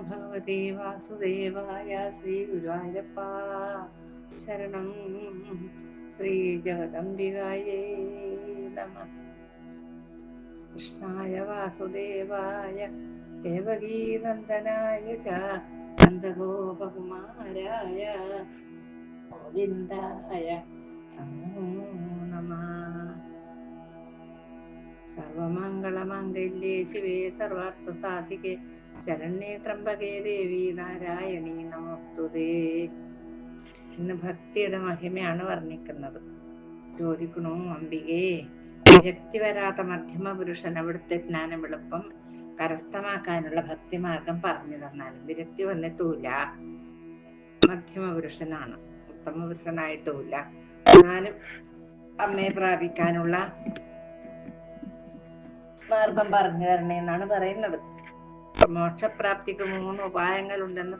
ഭഗവതേ വാസുദേവായ ശ്രീ ഗുരുവായൂരപ്പ ശരണം. ശ്രീ ജഗദംബികായേ നമ. കൃഷ്ണായ വാസുദേവായ ദേവകീനന്ദനായ ച നന്ദഗോപകുമാരായ ഗോവിന്ദായ നമോ നമഃ. സർവമംഗളമംഗല്യേ ശിവേ സർവാർത്ഥസാധികേ ശരണ്യേ ത്രംബകേ ദേവി നാരായണീ നമോസ്തുതേ. ഇന്ന് ഭക്തിയുടെ മഹിമയാണ് വർണ്ണിക്കുന്നത്. ചോദിക്കണു അംബികേ, വിരക്തി വരാത്ത മധ്യമ പുരുഷൻ അവിടുത്തെ ജ്ഞാനം എളുപ്പം കരസ്ഥമാക്കാനുള്ള ഭക്തിമാർഗം പറഞ്ഞു തന്നാലും വിരക്തി വന്നിട്ടുമില്ല. മധ്യമ പുരുഷനാണ്, ഉത്തമ പുരുഷനായിട്ടുമില്ല. എന്നാലും അമ്മയെ പ്രാപിക്കാനുള്ള മാർഗം പറഞ്ഞു തരണേ എന്നാണ് പറയുന്നത്. മോക്ഷപ്രാപ്തിക്ക് 3 ഉപായങ്ങളുണ്ടെന്ന്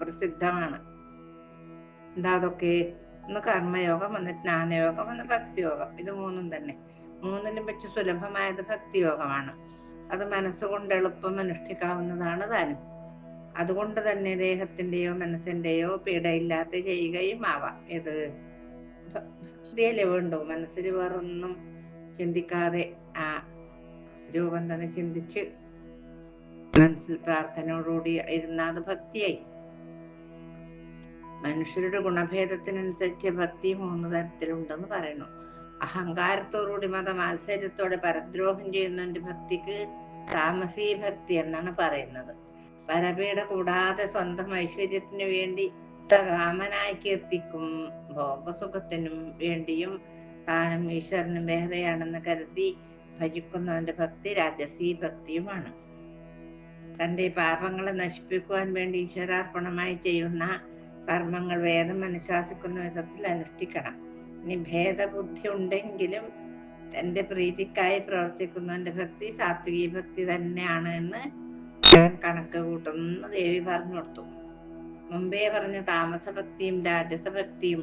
പ്രസിദ്ധമാണ്. എന്താ അതൊക്കെ? ഒന്ന് കർമ്മയോഗം, ഒന്ന് ജ്ഞാനയോഗം, ഒന്ന് ഭക്തിയോഗം. ഇത് 3 തന്നെ. 3നും വെച്ച് സുലഭമായത് ഭക്തിയോഗമാണ്. അത് മനസ്സുകൊണ്ട് എളുപ്പം അനുഷ്ഠിക്കാവുന്നതാണ് താനും. അതുകൊണ്ട് തന്നെ ദേഹത്തിന്റെയോ മനസ്സിന്റെയോ പീഡയില്ലാതെ ചെയ്യുകയും ആവാം. ഇത് ഭക്തിയല്ലേ വേണ്ടു. മനസ്സിൽ വേറൊന്നും ചിന്തിക്കാതെ ആ രൂപം തന്നെ ചിന്തിച്ച് മനസ്സിൽ പ്രാർത്ഥനയോടുകൂടി ഇരുന്നാൽ അത് ഭക്തിയായി. മനുഷ്യരുടെ ഗുണഭേദത്തിനനുസരിച്ച് ഭക്തി 3 തരത്തിലുണ്ടെന്ന് പറയുന്നു. അഹങ്കാരത്തോടുകൂടി മതമാത്സര്യത്തോടെ പരദ്രോഹം ചെയ്യുന്നതിന്റെ ഭക്തിക്ക് താമസീ ഭക്തി എന്നാണ് പറയുന്നത്. പരപീഡ കൂടാതെ സ്വന്തം ഐശ്വര്യത്തിനു വേണ്ടി കാമനായി കീർത്തിക്കും. ഭോഗസുഖത്തിനും വേണ്ടിയും താനും ഈശ്വരനും വേറെയാണെന്ന് കരുതി ഭജിക്കുന്നവന്റെ ഭക്തി രാജസീ ഭക്തിയുമാണ്. തന്റെ പാപങ്ങളെ നശിപ്പിക്കുവാൻ വേണ്ടി ഈശ്വരാർപ്പണമായി ചെയ്യുന്ന കർമ്മങ്ങൾ വേദം അനുശാസിക്കുന്ന വിധത്തിൽ അനുഷ്ഠിക്കണം. ഇനി ഭേദബുദ്ധി ഉണ്ടെങ്കിലും തന്റെ പ്രീതിക്കായി പ്രവർത്തിക്കുന്നവന്റെ ഭക്തി സാത്വികീ ഭക്തി തന്നെയാണ് എന്ന് ഞാൻ കണക്ക് കൂട്ടുന്ന ദേവി പറഞ്ഞു കൊടുത്തു. മുമ്പേ പറഞ്ഞ താമസഭക്തിയും രാജസഭക്തിയും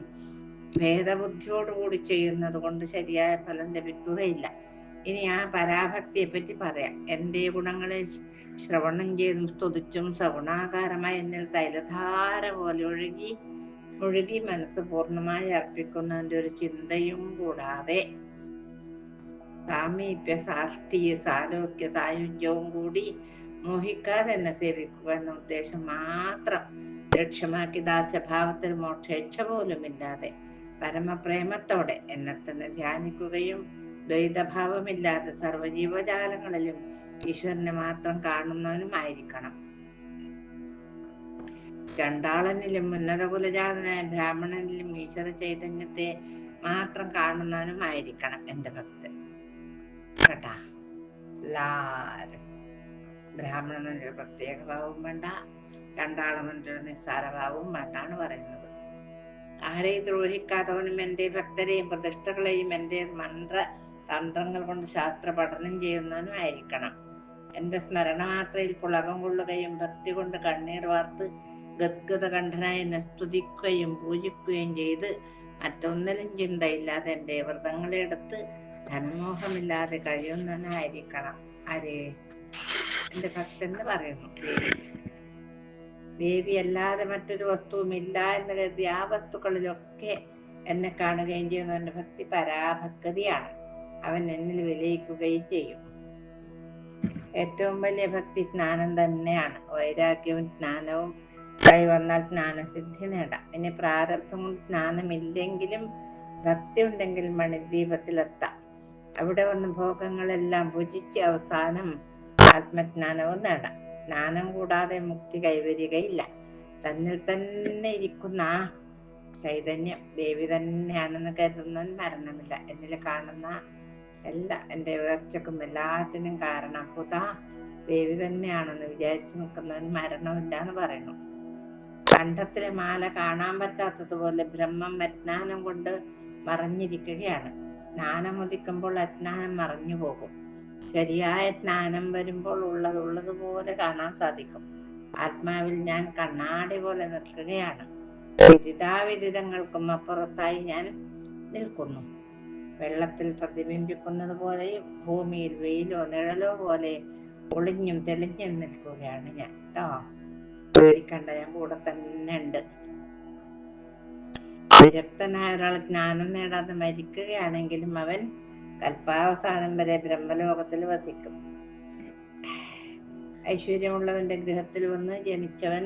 ഭേദബുദ്ധിയോടുകൂടി ചെയ്യുന്നത് കൊണ്ട് ശരിയായ ഫലം ലഭിക്കുകയില്ല. ഇനി ആ പരാഭക്തിയെ പറ്റി പറയാം. എന്റെ ഗുണങ്ങളെ ശ്രവണം ചെയ്തും സ്തുതിച്ചും സഗുണാകാരമായി എന്നിൽ തൈലധാര പോലെ മുഴുകി മനസ്സ് പൂർണ്ണമായി അർപ്പിക്കുന്നതിന്റെ ഒരു ചിന്തയും കൂടാതെ സാമീപ്യ സാഷ്ടിയ സാലോക്യ സായുജ്യവും കൂടി മോഹിക്കാതെ എന്നെ സേവിക്കുക എന്ന ഉദ്ദേശം മാത്രം ലക്ഷ്യമാക്കി ദാസ്യഭാവത്തിൽ മോക്ഷേച്ഛ പോലുമില്ലാതെ പരമപ്രേമത്തോടെ എന്നെ തന്നെ ധ്യാനിക്കുകയും ദ്വൈതഭാവമില്ലാതെ സർവജീവജാലങ്ങളിലും ഈശ്വരനെ മാത്രം കാണുന്നവനുമായിരിക്കണം. ചണ്ടാളനിലും ഉന്നത കുലജാതനായ ബ്രാഹ്മണനിലും ഈശ്വര ചൈതന്യത്തെ മാത്രം കാണുന്നവനുമായിരിക്കണം എന്റെ ഭക്തൻ. കേട്ടാ, എല്ലാരും ബ്രാഹ്മണനൊരു പ്രത്യേക ഭാവവും വേണ്ട, ചണ്ടാളനൊരു നിസ്സാര ഭാവവും വേണ്ടാണ് പറയുന്നത്. ആരെയും ദ്രോഹിക്കാത്തവനും എന്റെ ഭക്തരെയും പ്രതിഷ്ഠകളെയും എന്റെ മന്ത്ര തന്ത്രങ്ങൾ കൊണ്ട് ശാസ്ത്ര പഠനം ചെയ്യുന്നവനും ആയിരിക്കണം. എന്റെ സ്മരണ മാത്രയിൽ പുളകം കൊള്ളുകയും ഭക്തി കൊണ്ട് കണ്ണീർ വാർത്ത് ഗദ്ഗത കണ്ഠനായി എന്നെ സ്തുതിക്കുകയും പൂജിക്കുകയും ചെയ്ത് മറ്റൊന്നിലും ചിന്തയില്ലാതെ എന്റെ വ്രതങ്ങളെ എടുത്ത് ധനമോഹമില്ലാതെ കഴിയുന്നവനായിരിക്കണം. ആര്? എന്റെ ഭക്തൻ പറയുന്നു ദേവി. ദേവി അല്ലാതെ മറ്റൊരു വസ്തുവും ഇല്ല എന്ന് കരുതി ആ വസ്തുക്കളിലൊക്കെ എന്നെ കാണുകയും ചെയ്യുന്നവന്റെ ഭക്തി പരാഭക്തിയാണ്. അവൻ എന്നിൽ വിലയിക്കുകയും ചെയ്യും. ഏറ്റവും വലിയ ഭക്തി ജ്ഞാനം തന്നെയാണ്. വൈരാഗ്യവും ജ്ഞാനവും കൈവന്നാൽ ജ്ഞാനസിദ്ധി നേടാം. ഇനി പ്രാരബ്ധം കൊണ്ട് ജ്ഞാനമില്ലെങ്കിലും ഭക്തി ഉണ്ടെങ്കിൽ മണിദ്വീപത്തിലെത്താം. അവിടെ വന്ന് ഭോഗങ്ങളെല്ലാം ഭുജിച്ച് അവസാനം ആത്മജ്ഞാനവും നേടാം. ജ്ഞാനം കൂടാതെ മുക്തി കൈവരികയില്ല. തന്നിൽ തന്നെ ഇരിക്കുന്ന ആ ചൈതന്യം ദേവി തന്നെയാണെന്ന് കരുതുന്നവൻ മരണമില്ല. എന്നിൽ കാണുന്ന എന്റെ ഉയർച്ചക്കും എല്ലാത്തിനും കാരണം പുതാ ദേവി തന്നെയാണെന്ന് വിചാരിച്ചു നിൽക്കുന്നവൻ മരണമില്ല എന്ന് പറയുന്നു. കണ്ഠത്തിലെ മാല കാണാൻ പറ്റാത്തതുപോലെ ബ്രഹ്മം അജ്ഞാനം കൊണ്ട് മറഞ്ഞിരിക്കുകയാണ്. ജ്ഞാനം ഉദിക്കുമ്പോൾ അജ്ഞാനം മറഞ്ഞു പോകും. ശരിയായ ജ്ഞാനം വരുമ്പോൾ ഉള്ളതുപോലെ കാണാൻ സാധിക്കും. ആത്മാവിൽ ഞാൻ കണ്ണാടി പോലെ നിൽക്കുകയാണ്. വിദിതാവിദിതങ്ങൾക്കും അപ്പുറത്തായി ഞാൻ നിൽക്കുന്നു. വെള്ളത്തിൽ പ്രതിബിംബിക്കുന്നത് പോലെയും ഭൂമിയിൽ വെയിലോ നിഴലോ പോലെ ഒളിഞ്ഞും തെളിഞ്ഞും നിൽക്കുകയാണ് ഞാൻ കേട്ടോ. പേടിക്കണ്ട, ഞാൻ കൂടെ തന്നെ ഉണ്ട്. വിരക്തനായ ഒരാൾ ജ്ഞാനം നേടാതെ മരിക്കുകയാണെങ്കിലും അവൻ കൽപ്പാവസാനം വരെ ബ്രഹ്മലോകത്തിൽ വസിക്കും. ഐശ്വര്യമുള്ളവന്റെ ഗൃഹത്തിൽ വന്ന് ജനിച്ചവൻ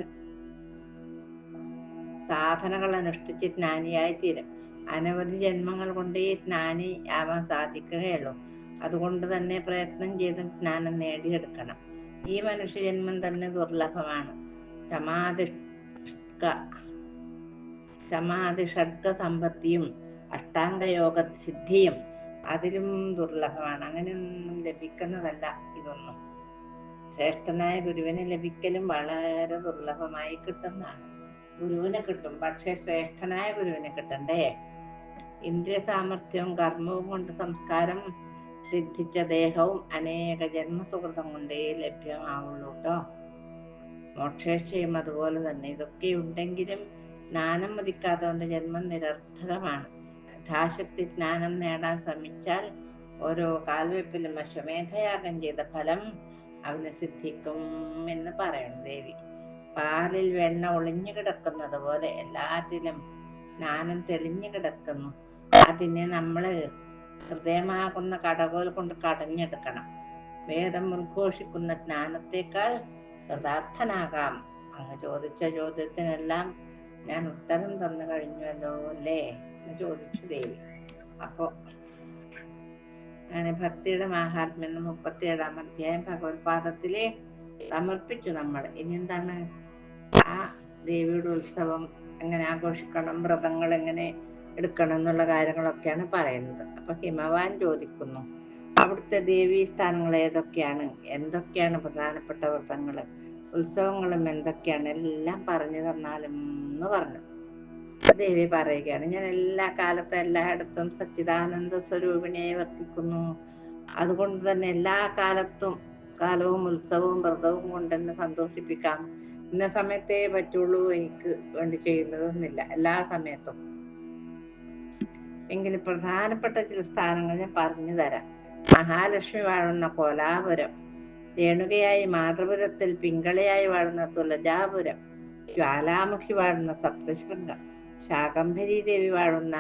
സാധനകൾ അനുഷ്ഠിച്ച് ജ്ഞാനിയായി തീരും. അനവധി ജന്മങ്ങൾ കൊണ്ട് ഈ ജ്ഞാനി ആവാൻ സാധിക്കുകയുള്ളൂ. അതുകൊണ്ട് തന്നെ പ്രയത്നം ചെയ്ത് ജ്ഞാനം നേടിയെടുക്കണം. ഈ മനുഷ്യജന്മം തന്നെ ദുർലഭമാണ്. സമാധിഷഡ്ഗ സമ്പത്തിയും അഷ്ടാംഗയോഗ സിദ്ധിയും അതിലും ദുർലഭമാണ്. അങ്ങനെയൊന്നും ലഭിക്കുന്നതല്ല ഇതൊന്നും. ശ്രേഷ്ഠനായ ഗുരുവിനെ ലഭിക്കലും വളരെ ദുർലഭമായി കിട്ടുന്നതാണ്. ഗുരുവിനെ കിട്ടും, പക്ഷെ ശ്രേഷ്ഠനായ ഗുരുവിനെ കിട്ടണ്ടേ. ഇന്ദ്രിയ സാമർഥ്യവും കർമ്മവും കൊണ്ട് സംസ്കാരം സിദ്ധിച്ച ദേഹവും അനേക ജന്മസുഹൃതം കൊണ്ടേ ലഭ്യമാവുള്ളൂ കേട്ടോ. മോക്ഷേച്ഛയും അതുപോലെ തന്നെ. ഇതൊക്കെ ഉണ്ടെങ്കിലും ജ്ഞാനം മതിക്കാത്തവന്റെ ജന്മം നിരർത്ഥകമാണ്. യഥാശക്തി ജ്ഞാനം നേടാൻ ശ്രമിച്ചാൽ ഓരോ കാൽവെപ്പിലും അശ്വമേധയാഗം ചെയ്ത ഫലം അവന് സിദ്ധിക്കും എന്ന് പറയുന്നു ദേവി. പാലിൽ വെണ്ണ ഒളിഞ്ഞു കിടക്കുന്നത് പോലെ എല്ലാറ്റിലും ജ്ഞാനം തെളിഞ്ഞു കിടക്കുന്നു. അതിനെ നമ്മള് ഹൃദയമാകുന്ന കടകോൽ കൊണ്ട് കടഞ്ഞെടുക്കണം. വേദം ഉദ്ഘോഷിക്കുന്ന ജ്ഞാനത്തെക്കാൾ കൃതാർത്ഥനാകാം. അങ്ങ് ചോദിച്ച ചോദ്യത്തിനെല്ലാം ഞാൻ ഉത്തരം തന്നു കഴിഞ്ഞല്ലോ അല്ലേ എന്ന് ചോദിച്ചു ദേവി. അപ്പോ അങ്ങനെ ഭക്തിയുടെ മാഹാത്മ്യം 37-ാം അധ്യായം ഭഗവത്പാദത്തിലെ സമർപ്പിച്ചു നമ്മൾ. ഇനി എന്താണ്? ആ ദേവിയുടെ ഉത്സവം എങ്ങനെ ആഘോഷിക്കണം, വ്രതങ്ങൾ എങ്ങനെ എടുക്കണം എന്നുള്ള കാര്യങ്ങളൊക്കെയാണ് പറയുന്നത്. അപ്പൊ ഹിമവാൻ ചോദിക്കുന്നു, അവിടുത്തെ ദേവീ സ്ഥാനങ്ങൾ ഏതൊക്കെയാണ്, എന്തൊക്കെയാണ് പ്രധാനപ്പെട്ട വ്രതങ്ങള്, ഉത്സവങ്ങളും എന്തൊക്കെയാണ്, എല്ലാം പറഞ്ഞു തന്നാലും എന്ന് പറഞ്ഞു. ദേവി പറയുകയാണ്, ഞാൻ എല്ലാ കാലത്തും എല്ലായിടത്തും സച്ചിദാനന്ദ സ്വരൂപിണിയായി വർത്തിക്കുന്നു. അതുകൊണ്ട് തന്നെ എല്ലാ കാലവും ഉത്സവവും വ്രതവും കൊണ്ട് എന്നെ സന്തോഷിപ്പിക്കാം. ഇന്ന സമയത്തേ പറ്റുള്ളൂ എനിക്ക് വേണ്ടി ചെയ്യുന്നതൊന്നുമില്ല, എല്ലാ സമയത്തും. എങ്കിലും പ്രധാനപ്പെട്ട ചില സ്ഥാനങ്ങൾ ഞാൻ പറഞ്ഞു തരാം. മഹാലക്ഷ്മി വാഴുന്ന കോലാപുരം, രേണുകയായി മാതൃപുരത്തിൽ പിങ്കളയായി വാഴുന്ന തുലജാപുരം, ജ്വാലാമുഖി വാഴുന്ന സപ്തശൃംഗം, ശാകംഭരി ദേവി വാഴുന്ന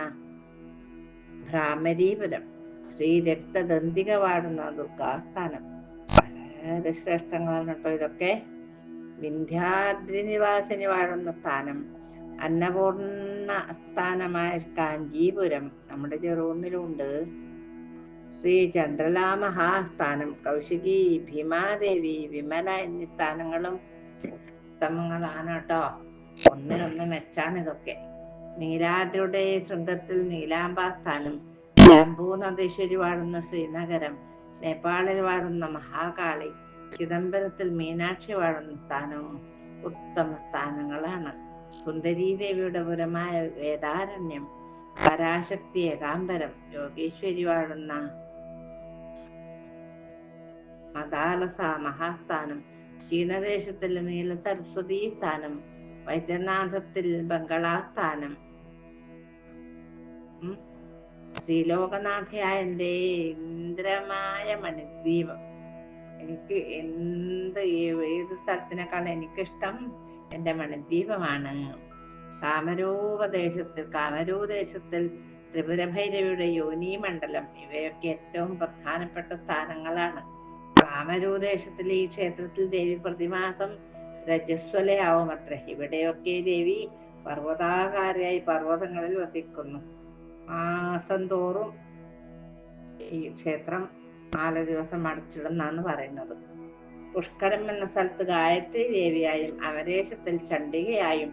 ഭ്രാമരീപുരം, ശ്രീ രക്തദന്തിക വാഴുന്ന ദുർഗാസ്ഥാനം. വളരെ ശ്രേഷ്ഠങ്ങളാണ് കേട്ടോ ഇതൊക്കെ. വിന്ധ്യാദ്രി നിവാസിനി വാഴുന്ന സ്ഥാനം, അന്നപൂർണ സ്ഥാനമായ കാഞ്ചീപുരം നമ്മുടെ ചെറുകുന്നിലുണ്ട്. ശ്രീ ചന്ദ്രലാ മഹാസ്ഥാനം, കൗശികി, ഭീമാദേവി, വിമല എന്നീ സ്ഥാനങ്ങളും ഉത്തമങ്ങളാണ് കേട്ടോ. ഒന്നിനൊന്ന് മെച്ചാണ് ഇതൊക്കെ. നീലാദ്രിയുടെ ശൃംഗത്തിൽ നീലാംബാസ്ഥാനം, ജംബൂ നദീശ്വരി വാഴുന്ന ശ്രീനഗരം, നേപ്പാളിൽ വാഴുന്ന മഹാകാളി, ചിദംബരത്തിൽ മീനാക്ഷി വാഴുന്ന സ്ഥാനവും ഉത്തമ സ്ഥാനങ്ങളാണ്. സുന്ദരീദേവിയുടെ പുരമായ വേദാരണ്യം, പരാശക്തി ഏകാംബരം, യോഗീശ്വരി വാഴുന്ന മദാലസ മഹാസ്ഥാനം, ചീനദേശത്തിൽ നീല സരസ്വതി സ്ഥാനം, വൈദ്യനാഥത്തിൽ ബംഗളാസ്ഥാനം, ശ്രീലോകനാഥയായ എന്റെ ഇന്ദ്രമായ മണിദ്വീപം. എനിക്ക് ഏത് സ്ഥലത്തിനേക്കാൾ എനിക്കിഷ്ടം എന്റെ മണിദ്വീപമാണ്. കാമരൂപദേശത്തിൽ ത്രിപുരഭൈരവിയുടെ യോനീമണ്ഡലം, ഇവയൊക്കെ ഏറ്റവും പ്രധാനപ്പെട്ട സ്ഥാനങ്ങളാണ്. കാമരൂപദേശത്തിൽ ഈ ക്ഷേത്രത്തിൽ ദേവി പ്രതിമാസം രജസ്വലയാവും അത്രേ. ഇവിടെയൊക്കെ ദേവി പർവ്വതാകാരിയായി പർവ്വതങ്ങളിൽ വസിക്കുന്നു. മാസം തോറും ഈ ക്ഷേത്രം 4 ദിവസം അടച്ചിടുന്നാണ് പറയുന്നത്. പുഷ്കരം എന്ന സ്ഥലത്ത് ഗായത്രി ദേവിയായും, അമരേശത്തിൽ ചണ്ഡികയായും,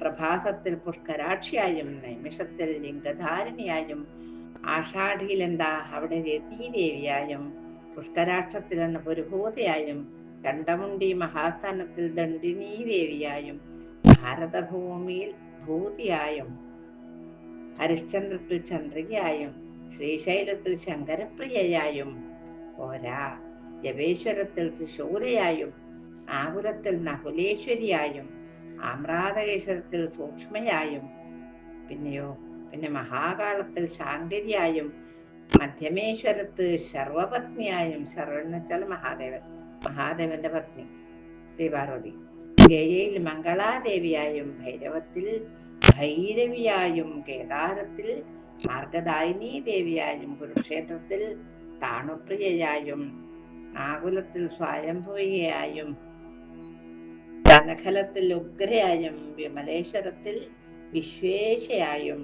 പ്രഭാസത്തിൽ പുഷ്കരാക്ഷിയായും, നൈമിഷത്തിൽ ലിംഗധാരിണിയായും, ആഷാഢിയിൽ അവിടെ രതീദേവിയായും, പുഷ്കരാക്ഷത്തിൽ എന്ന പുരുഭൂതയായും, കണ്ഠമുണ്ടി മഹാസ്ഥാനത്തിൽ ദണ്ഡിനീ ദേവിയായും, ഭാരതഭൂമിയിൽ ഭൂതിയായും, ഹരിശ്ചന്ദ്രത്തിൽ ചന്ദ്രികയായും, ശ്രീശൈലത്തിൽ ശങ്കരപ്രിയയായും പോരാ, ജപേശ്വരത്തിൽ ത്രിശൂലയായും, നാഗുലത്തിൽ നകുലേശ്വരിയായും, ആമ്രാതകേശ്വരത്തിൽ സൂക്ഷ്മയായും, പിന്നെ മഹാകാളത്തിൽ ശാങ്കരിയായും, മധ്യമേശ്വരത്ത് ശർവപത്നിയായും, ശർവൻ എന്ന് വെച്ചാൽ മഹാദേവന്റെ പത്നി ശ്രീ പാർവതി, ഗയയിൽ മംഗളാദേവിയായും ഭൈരവത്തിൽ ഭൈരവിയായും കേദാരത്തിൽ മാർഗദായിനി ദേവിയായും കുരുക്ഷേത്രത്തിൽ താണുപ്രിയയായും നാകുലത്തിൽ സ്വയംഭൂയായും ധനഖലത്തിൽ ഉഗ്രയായും വിമലേശ്വരത്തിൽ വിശ്വേശയായും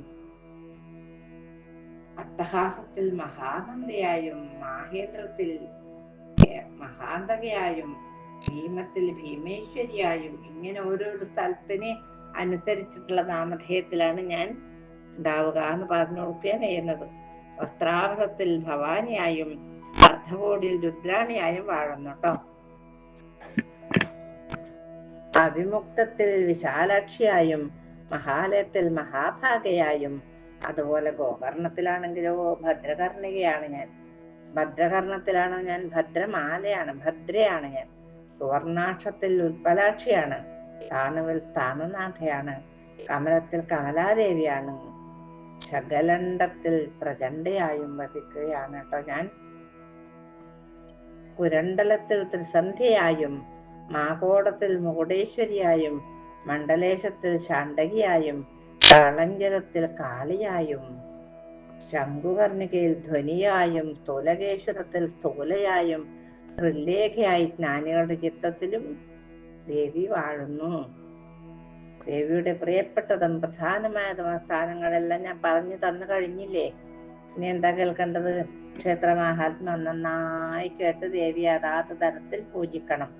അട്ടഹാസത്തിൽ മഹാനന്ദയായും മാഹേന്ദ്രത്തിൽ മഹാന്തകയായും ഭീമത്തിൽ ഭീമേശ്വരിയായും ഇങ്ങനെ ഓരോരോ സ്ഥലത്തിന് അനുസരിച്ചിട്ടുള്ള നാമധേയത്തിലാണ് ഞാൻ ഉണ്ടാവുക എന്ന് പറഞ്ഞു കൊടുക്കുകയാണ് ചെയ്യുന്നത്. വസ്ത്രാവസത്തിൽ ഭവാനിയായും അർദ്ധകോടിയിൽ രുദ്രാണിയായും വാഴുന്നു കേട്ടോ. അവിമുക്തത്തിൽ വിശാലാക്ഷിയായും മഹാലയത്തിൽ മഹാഭാഗയായും അതുപോലെ ഗോകർണത്തിലാണെങ്കിലോ ഭദ്രകർണികയാണ് ഞാൻ. ഭദ്രകർണത്തിലാണോ ഞാൻ ഭദ്രമാലയാണ്, ഭദ്രയാണ് ഞാൻ. സുവർണാക്ഷത്തിൽ ഉൽപ്പലാക്ഷിയാണ്. താണുവിൽ സ്ഥാനനാഥയാണ്. കമലത്തിൽ കമലാദേവിയാണ്. ശകലണ്ടത്തിൽ പ്രചണ്ഡയായും വസിക്കുകയാണ് കേട്ടോ ഞാൻ. കുരണ്ടലത്തിൽ ത്രിസന്ധ്യയായും മാകോടത്തിൽ മുകുടേശ്വരിയായും മണ്ഡലേശത്തിൽ ശാണ്ഡകിയായും കളഞ്ചരത്തിൽ കാളിയായും ശംഖുകർണികയിൽ ധ്വനിയായും സ്ഥൂലകേശ്വരത്തിൽ സ്ഥൂലയായും ത്രിലേഖയായി ജ്ഞാനികളുടെ ചിത്തത്തിലും ദേവി വാഴുന്നു. ദേവിയുടെ പ്രിയപ്പെട്ടതും പ്രധാനമായതും സ്ഥാനങ്ങളെല്ലാം ഞാൻ പറഞ്ഞു തന്നു കഴിഞ്ഞില്ലേ. ഇനി എന്താ കേൾക്കേണ്ടത്? ക്ഷേത്ര മഹാത്മ്യം നന്നായി കേട്ട് ദേവി അതാത് തരത്തിൽ പൂജിക്കണം.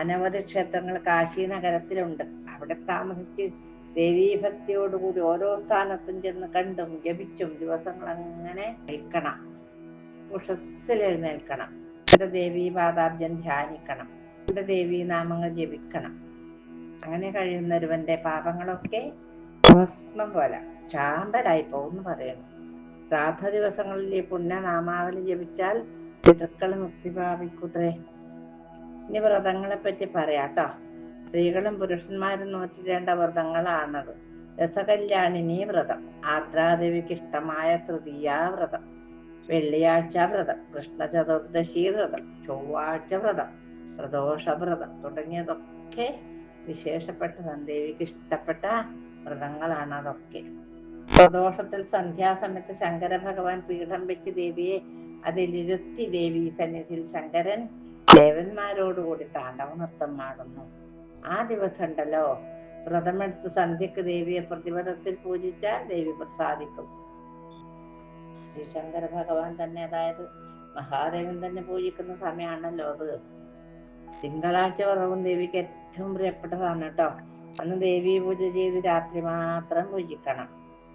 അനവധി ക്ഷേത്രങ്ങൾ കാശി നഗരത്തിലുണ്ട്. അവിടെ താമസിച്ച് ദേവീഭക്തിയോടുകൂടി ഓരോ സ്ഥാനത്തും ചെന്ന് കണ്ടും ജപിച്ചും ദിവസങ്ങൾ അങ്ങനെ കഴിക്കണം. ഉഷസ്സിൽ എഴുന്നേൽക്കണം. ഇവിടെ ദേവീ പാദാബ്ജം ധ്യാനിക്കണം. ഇവിടെ ദേവീ നാമങ്ങൾ ജപിക്കണം. അങ്ങനെ കഴിയുന്നൊരുവന്റെ പാപങ്ങളൊക്കെ ഭസ്മം പോലെ ചാമ്പലായി പോകുന്നു പറയുന്നു. ശ്രാദ്ധ ദിവസങ്ങളിൽ ഈ പുണ്യനാമാവലി ജപിച്ചാൽ പിതൃക്കൾ മുക്തി പ്രാപിക്കുത്രേ. ഇനി വ്രതങ്ങളെ പറ്റി പറയാട്ടോ. സ്ത്രീകളും പുരുഷന്മാരും നോറ്റിടേണ്ട വ്രതങ്ങളാണത്. രസകല്യാണിനി വ്രതം, ആർദ്രാദേവിക്ക് ഇഷ്ടമായ തൃതീയാ വ്രതം, വെള്ളിയാഴ്ച വ്രതം, കൃഷ്ണ ചതുർദശി വ്രതം, ചൊവ്വാഴ്ച വ്രതം, പ്രദോഷ വ്രതം തുടങ്ങിയതൊക്കെ വിശേഷപ്പെട്ടതാണ്. ദേവിക്ക് ഇഷ്ടപ്പെട്ട വ്രതങ്ങളാണ് അതൊക്കെ. പ്രദോഷത്തിൽ സന്ധ്യാസമയത്ത് ശങ്കര ഭഗവാൻ പീഠം വെച്ച് ദേവിയെ അതിലിരുത്തി ദേവി സന്നിധിയിൽ ശങ്കരൻ ദേവന്മാരോടുകൂടി താണ്ഡവ നൃത്തം ആടുന്നു. ആ ദിവസം ഉണ്ടല്ലോ വ്രതമെടുത്ത് സന്ധ്യക്ക് ദേവിയെ പ്രതിപദത്തിൽ പൂജിച്ചാൽ ദേവി പ്രസാദിക്കും. ശ്രീ ശങ്കര ഭഗവാൻ തന്നെ, അതായത് മഹാദേവൻ തന്നെ പൂജിക്കുന്ന സമയമാണല്ലോ അത്. തിങ്കളാഴ്ച വ്രതവും ദേവിക്ക് ഏറ്റവും പ്രിയപ്പെട്ടതാണ് കേട്ടോ. അന്ന് ദേവി പൂജ ചെയ്ത് രാത്രി മാത്രം പൂജിക്കണം.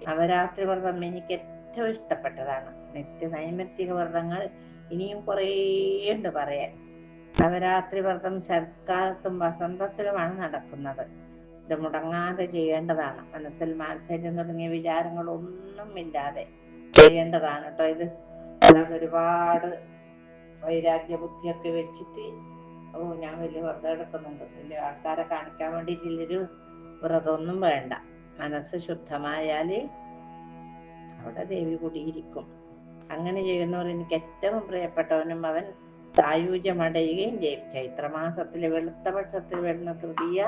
നവരാത്രി വ്രതം എനിക്ക് ഏറ്റവും ഇഷ്ടപ്പെട്ടതാണ്. നിത്യ നൈമിത്തിക വ്രതങ്ങൾ ഇനിയും കുറേ ഉണ്ട് പറയാൻ. നവരാത്രി വ്രതം ശരത്കാലത്തും വസന്തത്തിലുമാണ് നടക്കുന്നത്. ഇത് മുടങ്ങാതെ ചെയ്യേണ്ടതാണ്. മനസ്സിൽ മാത്സര്യം തുടങ്ങിയ വിചാരങ്ങളൊന്നും ഇല്ലാതെ ചെയ്യേണ്ടതാണ് കേട്ടോ ഇത്. അല്ലാതെ ഒരുപാട് വൈരാഗ്യ ബുദ്ധിയൊക്കെ വെച്ചിട്ട് ഞാൻ വലിയ വ്രതം എടുക്കുന്നുണ്ട്, വലിയ ആൾക്കാരെ കാണിക്കാൻ വേണ്ടിയിട്ടുള്ളൊരു വ്രതമൊന്നും വേണ്ട. മനസ്സ് ശുദ്ധമായാല് അവിടെ ദേവി കൂടിയിരിക്കും. അങ്ങനെ ചെയ്യുന്നവർ എനിക്ക് ഏറ്റവും പ്രിയപ്പെട്ടവനും അവൻ സായുജ്യമടയുകയും ചെയ്യും. ചൈത്രമാസത്തിലെ വെളുത്ത പക്ഷത്തിൽ വരുന്ന തൃതീയ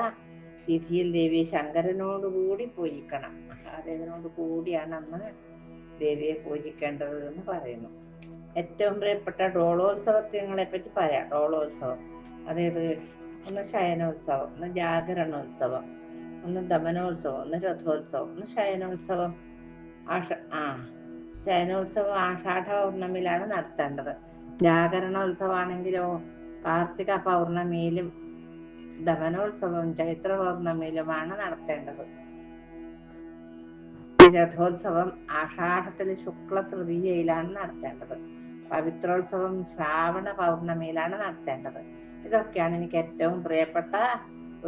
തിഥിയിൽ ദേവി ശങ്കരനോടുകൂടി പൂജിക്കണം. മഹാദേവനോട് കൂടിയാണ് അന്ന് ദേവിയെ പൂജിക്കേണ്ടത് എന്ന് പറയുന്നു. ഏറ്റവും പ്രിയപ്പെട്ട ഡോളോത്സവത്തിനെ പറ്റി പറയാം. ഡോളോത്സവം അതായത് ഒന്ന് ശയനോത്സവം, ഒന്ന് ജാഗരണോത്സവം, ഒന്ന് ദമനോത്സവം, ഒന്ന് രഥോത്സവം, ഒന്ന് ശയനോത്സവം. ശയനോത്സവം ആഷാഢ പൗർണമിയിലാണ് നടത്തേണ്ടത്. ജാഗരണോത്സവമാണെങ്കിലോ കാർത്തിക പൗർണമിയിലും ദമനോത്സവം ചൈത്ര പൗർണമിയിലുമാണ് നടത്തേണ്ടത്. രഥോത്സവം ആഷാഢത്തിലെ ശുക്ല തൃതീയയിലാണ് നടത്തേണ്ടത്. പവിത്രോത്സവം ശ്രാവണ പൗർണമിയിലാണ് നടത്തേണ്ടത്. ഇതൊക്കെയാണ് എനിക്ക് ഏറ്റവും പ്രിയപ്പെട്ട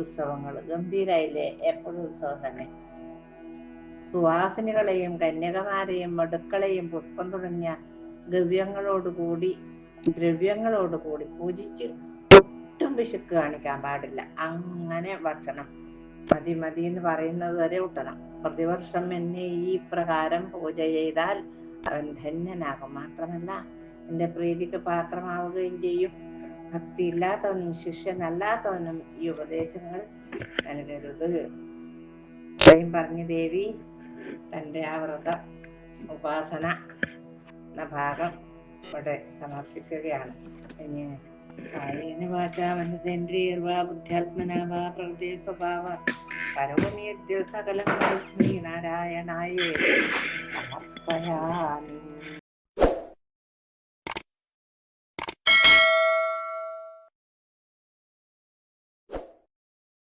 ഉത്സവങ്ങൾ. ഗംഭീരായില്ലേ? എപ്പോഴും ഉത്സവം തന്നെ. സുവാസിനികളെയും കന്യകമാരെയും മടുക്കളെയും പുഷ്പം തുടങ്ങിയ ദ്രവ്യങ്ങളോടുകൂടി പൂജിച്ച് ഒട്ടും പിശുക്ക് കാണിക്കാൻ പാടില്ല. അങ്ങനെ ഭക്ഷണം മതി എന്ന് പറയുന്നത് വരെ ഊട്ടണം. പ്രതിവർഷം എന്നെ ഈ പ്രകാരം പൂജ ചെയ്താൽ അവൻ ധന്യനാകും. മാത്രമല്ല എന്റെ പ്രീതിക്ക് പാത്രമാവുകയും ചെയ്യും. ഭക്തി ഇല്ലാത്തവനും ശിഷ്യനല്ലാത്തവനും ഈ ഉപദേശങ്ങൾ നൽകരുത്. ഇത്രയും പറഞ്ഞ് ദേവി തന്റെ ആ വ്രത ഉപാസന എന്ന ഭാഗം ഇവിടെ സമർപ്പിക്കുകയാണ്. ഇനി കായേന വാചാ മനസേന്ദ്രിയർവാ ബുദ്ധ്യാത്മനാ വാ പ്രകൃതി സ്വഭാവാത് കരോമി യദ്യത് സകലം തസ്മൈ നാരായണായേതി സമർപ്പയാമി.